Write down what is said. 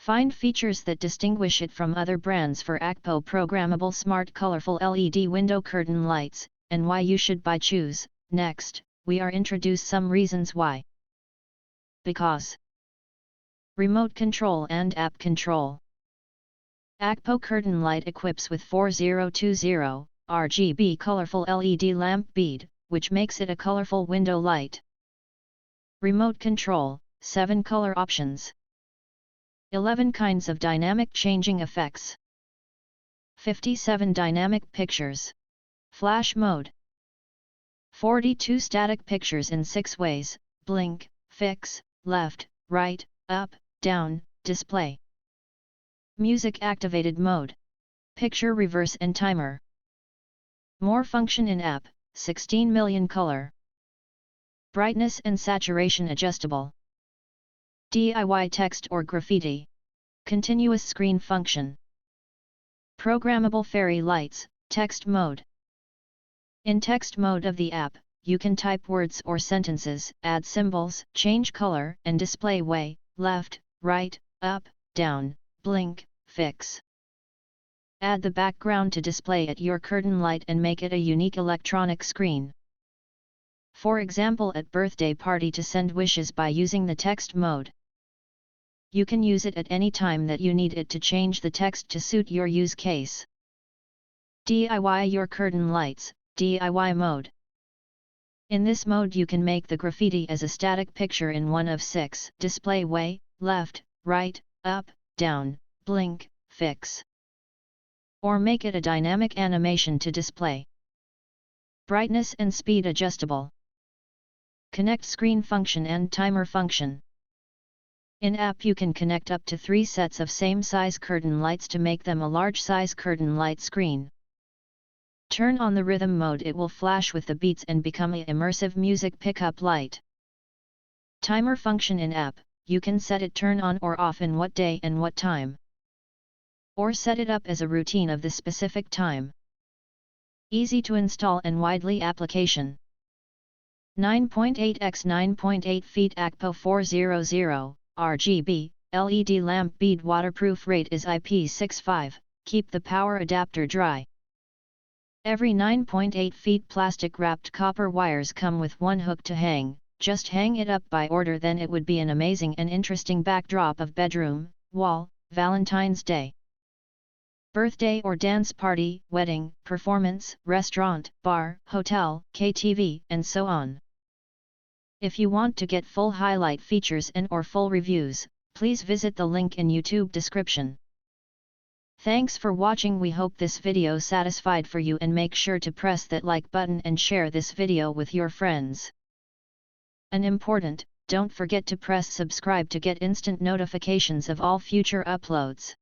Find features that distinguish it from other brands for AKEPO Programmable Smart Colorful LED Window Curtain Lights, and why you should buy choose. Next, we are introduce some reasons why. Because remote control and app control. AKEPO Curtain Light equips with 4020 RGB colorful LED lamp bead, which makes it a colorful window light. Remote control, 7 color options. 11 kinds of dynamic changing effects. 57 dynamic pictures. Flash mode. 42 static pictures in 6 ways: blink, fix, left, right, up, down, display. Music activated mode. Picture reverse and timer. More function in app, 16 million color. Brightness and saturation adjustable. DIY text or graffiti. Continuous screen function. Programmable fairy lights, text mode. In text mode of the app, you can type words or sentences, add symbols, change color, and display way, left, right, up, down, blink, fix. Add the background to display at your curtain light and make it a unique electronic screen. For example, at birthday party to send wishes by using the text mode. You can use it at any time that you need it to change the text to suit your use case. DIY your curtain lights, DIY mode. In this mode you can make the graffiti as a static picture in one of 6: display way, left, right, up, down, blink, fix. Or make it a dynamic animation to display. Brightness and speed adjustable. Connect screen function and timer function. In app you can connect up to 3 sets of same size curtain lights to make them a large size curtain light screen. Turn on the rhythm mode, it will flash with the beats and become an immersive music pickup light. Timer function in app, you can set it turn on or off in what day and what time. Or set it up as a routine of the specific time. Easy to install and widely application. 9.8 x 9.8 feet AKEPO 400 RGB LED lamp bead waterproof rate is IP65, keep the power adapter dry. Every 9.8 feet plastic wrapped copper wires come with one hook to hang, just hang it up by order, then it would be an amazing and interesting backdrop of bedroom, wall, Valentine's Day, birthday or dance party, wedding, performance, restaurant, bar, hotel, KTV, and so on. If you want to get full highlight features and or full reviews, please visit the link in YouTube description. Thanks for watching. We hope this video satisfied for you, and make sure to press that like button and share this video with your friends. And important, don't forget to press subscribe to get instant notifications of all future uploads.